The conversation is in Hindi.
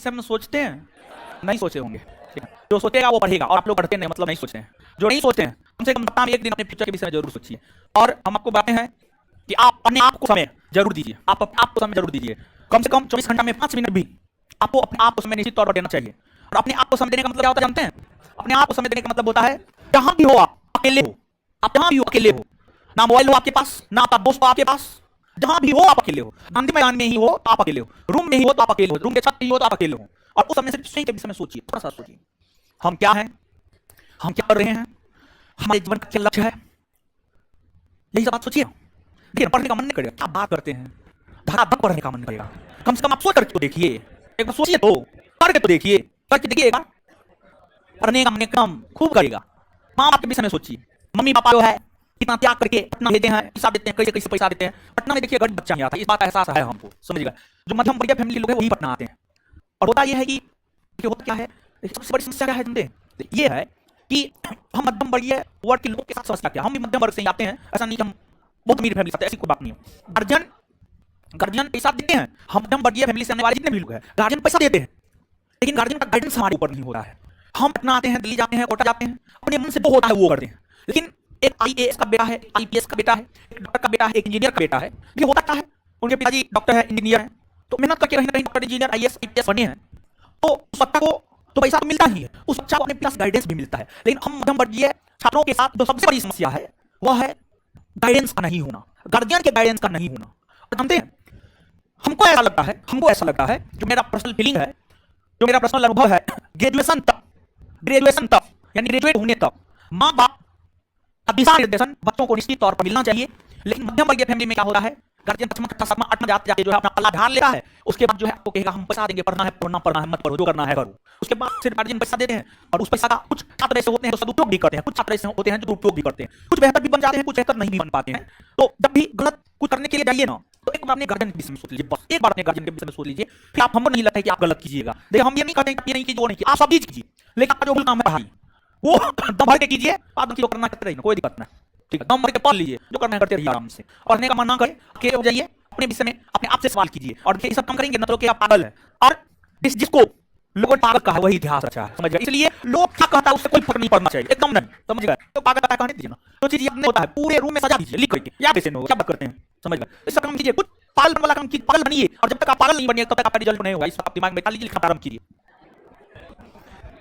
विषय में सोचते हैं? नहीं सोचे होंगे। ठीक है, जो सोचेगा वो पढ़ेगा, और आप लोग पढ़ते नहीं, मतलब नहीं सोचते हैं। जो नहीं सोचते हैं कम से कम सप्ताह में एक दिन अपने फ्यूचर के विषय में जरूर सोचिए। और हम आपको बताते हैं कि आप अपने आप को समय जरूर दीजिए, आप अपने आप को समय जरूर दीजिए। कम से कम 24 घंटा में 5 मिनट भी आपको अपने आप को समय निश्चित तौर पर देना चाहिए। और अपने आप को समय देने का मतलब क्या होता है जानते हैं? अपने आप को समय देने का मतलब होता है जहां भी हो आप अकेले हो, आप जहां भी हो अकेले हो, ना मोबाइल हो आपके पास, ना आपका दोस्त हो आपके पास, जहां भी हो आप अकेले हो। गांधी मैदान में ही हो तो आप अकेले हो, रूम में ही हो तो आप अकेले हो, रूम के छत पे ही हो तो आप अकेले हो। और उस समय सिर्फ स्वयं के विषय में सोचिए, थोड़ा सा सोचिए, हम क्या हैं, हम क्या कर रहे हैं, हमारे जीवन का क्या लक्ष्य है, यही सब बात सोचिए। देखिए पढ़ने का मन नहीं करेगा, क्या बात करते हैं, धड़ाधड़ पढ़ने का मन करेगा। कम से कम आप सोच करके तो देखिए, एक बार सोचिए तो, करके तो देखिए, करके देखिएगा, पढ़ने का मन एकदम खूब करेगा। माँ बाप के विषय में सोचिए, मम्मी पापा जो है कितना त्याग करके पटना भेजते हैं, पैसा देते हैं, कैसे कैसे पैसा देते हैं। पटना में देखिए गरीब बच्चा नहीं आता, इस बात का एहसास है हमको, समझिएगा। जो मध्यम वर्गीय फैमिली लोग हैं वही पटना आते हैं। और होता यह है कि होता क्या है, सबसे बड़ी समस्या क्या है जानते हैं? ये है कि हम मध्यम वर्गीय वर्ग के लोगों के साथ समस्या क्या, हम भी मध्यम वर्ग से ही आते हैं, ऐसा नहीं कि हम बहुत अमीर फैमिली से, ऐसी कोई बात नहीं है। गार्जियन पैसा देते हैं, हम मध्यम वर्गीय फैमिली से आने वाले जितने भी लोग हैं गार्जियन पैसा देते हैं, लेकिन गार्जियन का गाइडेंस हमारे ऊपर नहीं होता है। हम पटना आते हैं, दिल्ली जाते हैं, कोटा जाते हैं, अपने मन से जो होता है वो करते हैं। लेकिन एक आईएएस का बेटा है, आईपीएस का बेटा है, एक डॉक्टर का बेटा है, एक इंजीनियर का बेटा है, ये होता क्या है, उनके पिताजी डॉक्टर है, इंजीनियर है, तो मेहनत करके कहीं ना कहीं डॉक्टर, इंजीनियर, आईएएस, आईपीएस बने हैं, तो उस बच्चा को तो पैसा तो मिलता ही है, उस बच्चा को अपने प्लस गाइडेंस भी मिलता है। लेकिन हम मध्यम वर्गीय छात्रों के साथ जो सबसे बड़ी समस्या है वह है गाइडेंस का नहीं होना, गार्जियन के गाइडेंस का नहीं होना। और जानते हैं हमको ऐसा लगता है, जो मेरा पर्सनल फीलिंग है, जो मेरा पर्सनल अनुभव है, ग्रेजुएशन तक यानी ग्रेजुएट होने तक माँ बाप का दिशा निर्देशन बच्चों को निश्चित तौर पर मिलना चाहिए। लेकिन मध्यम वर्गीय फैमिली में क्या होता है, गार्जियन 5वां 6वां 7वां 8वां जाते जो है अपना पल्ला ढाल लेता है, उसके बाद जो है आपको कहेगा हम पैसा देंगे, पढ़ना है मत पढ़ो, जो करना है करो। उसके बाद सिर्फ गार्जियन पैसा देते हैं, और उस पैसा का कुछ छात्र ऐसे होते हैं जो सदुपयोग भी करते हैं, कुछ छात्र ऐसे होते हैं जो दुरुपयोग भी करते हैं, कुछ बेहतर भी बन जाते हैं, कुछ बेहतर नहीं भी बन पाते हैं। तो जब भी गलत कुछ करने के लिए जाइए ना, तो एक बार अपने गार्जियन के विषय में सोच लीजिए, बस एक बार अपने गार्जियन के विषय में सोच लीजिए, फिर आप, हमको नहीं लगता है कि आप गलत कीजिएगा। देखिए हम ये नहीं कहते हैं कि ये नहीं कीजिए, वो नहीं कीजिए, आप सब चीज कीजिए, लेकिन आपका जो मूल काम है पढ़ाई, वो दम भर के कीजिए, बाद में जो करना करते रहिए, कोई दिक्कत नहीं, ठीक है, दम भर के पढ़ लीजिए, जो करना है करते रहिए आराम से। पढ़ने का मन ना करे, अकेले हो जाइए, अपने विषय में अपने आप से सवाल कीजिए, और ये सब काम करेंगे ना तो कि आप पागल है। और जिसको लोगों ने पागल कहा वही इतिहास अच्छा है, समझ गए। इसलिए लोग क्या कहता है उससे कोई फर्क नहीं पड़ना चाहिए, एकदम नहीं, समझ गए। तो पागल का कहने दीजिए ना, तो चीज नहीं होता है, पूरे रूम में सजा दीजिए लिख करके, या कैसे क्या बात करते हैं, समझ गए। इसका काम कीजिए, कुछ पागल वाला काम कीजिए, पागल बनिए, और जब तक आप पागल नहीं बनिए तब तक आपका रिजल्ट नहीं होगा। इस बात दिमाग में डाल लीजिए, लिखना प्रारंभ कीजिए।